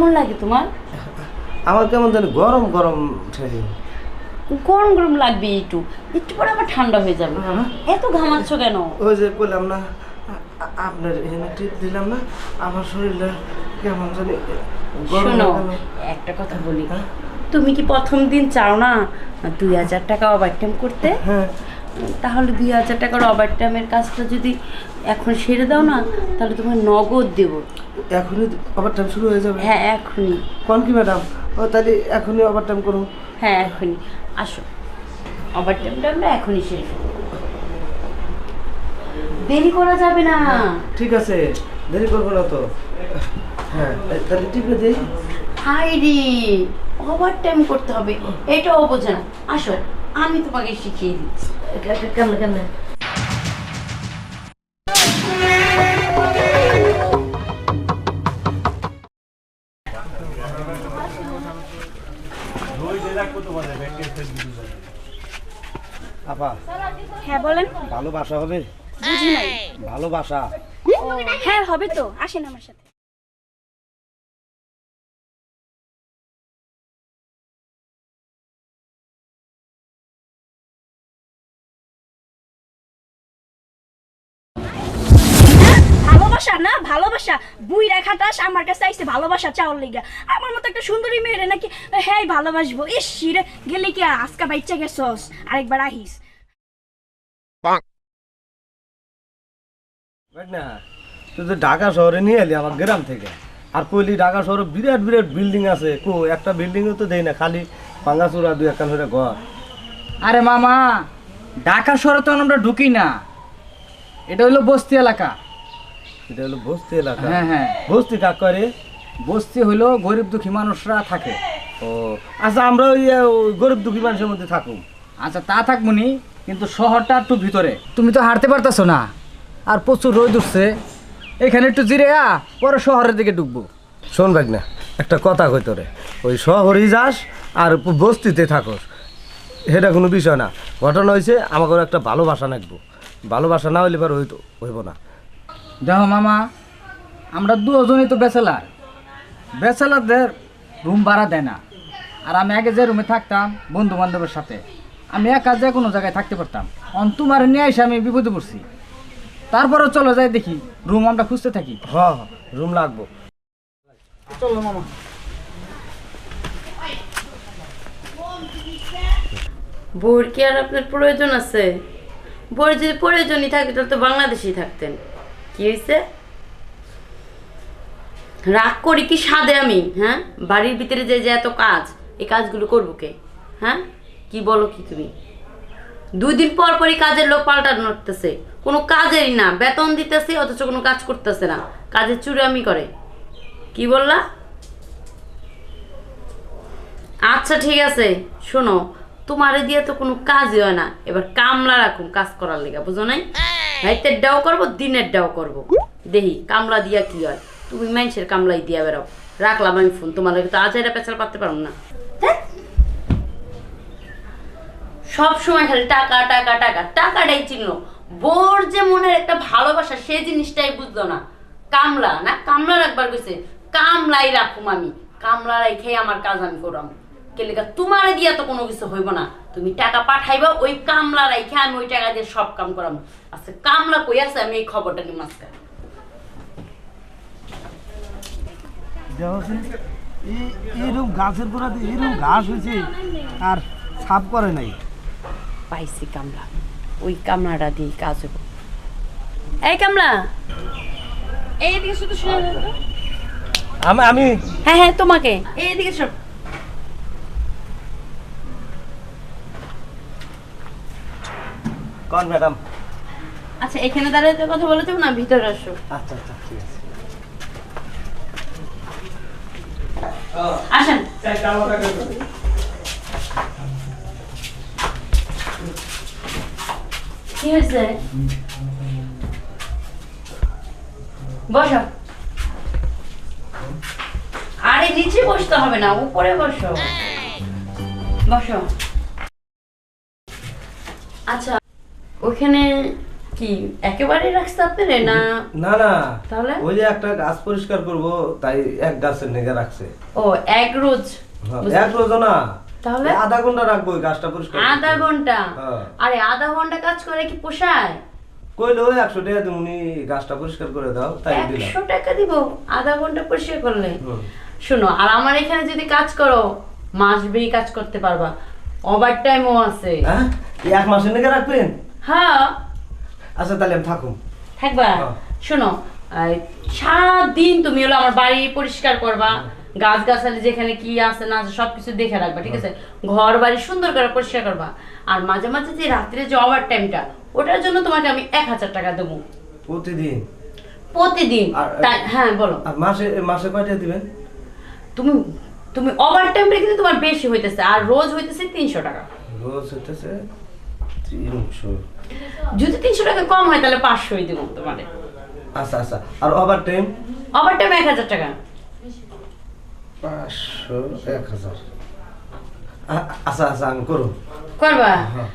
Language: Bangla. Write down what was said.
কেমন লাগে তোমার? আমার কেমন জানি গরম গরম ঠেকে। গরম গরম লাগবে, একটু একটু পরে আবার ঠান্ডা হয়ে যাবে। এত ঘামাচ্ছ কেন? ওই যে বললাম না, আপনার এখানে টিপ দিলাম না, আমার শরীরটা কেমন জানি গরম। শোনো, একটা কথা বলি, তুমি কি প্রথম দিন চাও না 2000 টাকা ওভারটাইম করতে? হ্যাঁ। তাহলে 2000 টাকার ওভারটাইমের কাজটা যদি এখন সেরে দাও না, তাহলে তোমার নগদ দেবো। এখনই ওভারটাইম শুরু হয়ে যাবে? হ্যাঁ এখনই। কোন কি ম্যাডাম? ও তাহলে এখনই ওভারটাইম করুন। হ্যাঁ এখনই আসো, ওভারটাইমটা আমরা এখনই সেরে ফেলবো, দেরি করা যাবে না। ঠিক আছে, দেরি করবো না তো। হ্যাঁ তাহলে টিপে দিই। হাই রে, ওভারটাইম করতে হবে, এটাও বোঝে না। আসো, আমি তোমাকে শিখিয়ে দিচ্ছি। কেমন কেমন? আপা, হ্যাঁ বলেন। ভালোবাসা হবে? বুঝি নাই। ভালোবাসা? হ্যাঁ হবে তো, আসেন আমার সাথে। ভালোবাসা না, ভালোবাসা বুইরা খাটাস আমার কাছে আইছে ভালোবাসা চাওয়ার লিগা। আমার মতো একটা সুন্দরী মেয়েরে নাকি হ্যাঁ ভালোবাসবো? ইস রে, গেলে কি আজকা বাইচ্চা গেছস, আরেকবার আহিস। না, তুই তো ঢাকা শহরে নিয়ে এলি আমার গ্রাম থেকে, আর কইলি ঢাকা শহরে বিরাট বিরাট বিল্ডিং আছে। কো একটা বিল্ডিংও তো দেই না, খালি ভাঙাচোরা দুই একটা করে ঘর। আরে মামা, ঢাকা শহরে তো আমরা ঢুকি না, এটা হলো বস্তি এলাকা। এটা হলো বস্তি এলাকা? হ্যাঁ হ্যাঁ। বস্তি কাক করে? বস্তি হলো গরিব দুঃখী মানুষরা থাকে। ও আচ্ছা, আমরা ওই গরিব দুঃখী মানুষের মধ্যে থাকুন। আচ্ছা তা থাকবনি, কিন্তু শহরটা একটু ভিতরে। তুমি তো হাঁটতে পারতেছো না, আর প্রচুর রোদ উঠছে, এখানে একটু জিরে পরে শহরের দিকে ঢুকবো। শোন ভাই না, একটা কথা কই তোরে, ওই শহরেই যাস আর বস্তিতে থাকস, সেটা কোনো বিষয় না। ঘটনা হয়েছে আমাকে একটা ভালোবাসা নাকবো, ভালোবাসা না হইলে এবার হইব না। দেখো মামা, আমরা দুজনই তো ব্যাচেলার, ব্যাচেলারদের রুম ভাড়া দেয় না। আর আমি আগে যে রুমে থাকতাম বন্ধু বান্ধবের সাথে, আমি একা যে কোনো জায়গায় থাকতে পারতাম। তোমার নিয়ে এসে আমি বিপদে পড়ছি, তারপরে চলো যাই দেখি রুম আমরা খুঁজতে থাকি। হ্যাঁ রুম লাগবো। চলো মামা। বউর কি আর আপনার প্রয়োজন আছে? বউর যদি প্রয়োজনই থাকে তাহলে তো বাংলাদেশেই থাকতেন। কি হয়েছে? রাগ করি কি সাধে আমি? হ্যাঁ, বাড়ির ভিতরে যে যে এত কাজ, এই কাজগুলো করবো কে? হ্যাঁ, কি বলো কি তুমি? 2 দিন পর পরই কাজের লোক পাল্টানো করতেছে, কোনো কাজেরই না, বেতন দিতেছে অথচ কোনো কাজ করতেছে না, কাজের চুরামি করে। কি বললা? আচ্ছা ঠিক আছে, শোনো, তোমারে দিয়ে তো কোনো কাজই হয় না, এবার কামলা রাখুন কাজ করার লেগা, বুঝো নাই? রাইতের ডাও করবো, দিনের ডাও করবো, দেখি কামলা দিয়া কি হয়। তুমি মানুষের কামলাই দিয়া বেরাও। রাখলাম আমি ফোন, তোমার লাগে তো আজ এটা পেছাল পারতে পারো না। সব সময় খালি টাকা টাকা টাকা, টাকাটাই চিনলো। বোর যে মনের একটা ভালোবাসা, সে জিনিসটাই বুঝলো না। কামলা না, কামলা রাখবার কইছে, কামলাই রাখুম আমি, কামলা রাখে আমার কাজ আমি করাম। কেলেকা তোমার দিয়া তো কোনো কিছু হইব না, তুমি টাকা পাঠাইবা, ওই কামলা রাখে আমি ওই টাকা দিয়ে সব কাম করাম। আচ্ছা কামলা কই আছে, আমি এই খবরটা নিয়ে মাঝখানে এইরকম গাছের গোড়াতে এইরকম ঘাস হয়েছে আর সাফ করে নাই। পাইছি কামলা, ওই কামলাটা দিয়ে কাজ হইব। এই কামলা, এইদিকে শুধু শুনে আমি হ্যাঁ হ্যাঁ তোমাকে, এইদিকে সব। কোন ম্যাডাম? আচ্ছা এখানে দাঁড়িয়ে কথা বলে যাবো না, ভিতরে আসো। আচ্ছা আচ্ছা ঠিক আছে। আসেন। কি হয়েছে? বসো। আরে নিচে বসতে হবে না, উপরে বসো। বসো। আচ্ছা ওখানে কি একেবারে রাখছে আপনারে না? না না, তাহলে? ওই যে একটা গাছ পরিষ্কার করব তাই এক গাছের নেগে রাখছে। ও এক রোজ? হ্যাঁ, এক রোজ না, তাহলে? আধা ঘন্টা রাখবো ওই গাছটা পরিষ্কার করতে। আধা ঘন্টা? হ্যাঁ। আরে আধা ঘন্টা কাজ করে কি পোষায়? কইলো 100 টাকা তুমি গাছটা পরিষ্কার করে দাও, তাই দিলাম। 100 টাকা দিব আধা ঘন্টা পরিষ্কার করলে? হুম। শোনো, আর আমার এখানে যদি কাজ করো মাসব্যাপী কাজ করতে পারবা, ওভার টাইমও আছে। হ্যাঁ, এই এক মাসের নেগে রাখবেন? হ্যাঁ আচ্ছা তাহলে আমি থাকুম। থাকবা? হ্যাঁ। শোনো, সারাদিন তুমি হলো আমার বাড়ি পরিষ্কার করবা, গাছ গাছালি যেখানে কি আছে না আছে সবকিছু দেখে রাখবা, ঠিক আছে? ঘর বাড়ি সুন্দর করে পরিষ্কার করবা। আর মাঝে মাঝে যে রাত্রে যে ওভার টাইমটা, ওটার জন্য তোমাকে আমি 1000 টাকা দেবো প্রতিদিন? প্রতিদিন। হ্যাঁ বলো। আর মাসে মাসে কয়টা দিবেন? তুমি তুমি ওভার টাইমটা কিন্তু তোমার বেশি হইতেছে, আর রোজ হইতেছে 300 টাকা। রোজ হইতেছে 300। যদি 300 টাকা কম হয় তাহলে 500ই দেবো তোমাকে। আচ্ছা আচ্ছা, আর ওভার টাইম? ওভার টাইম 1000 টাকা। 500 1000। আচ্ছা আচ্ছা, আমি করুন। করবা? হ্যাঁ।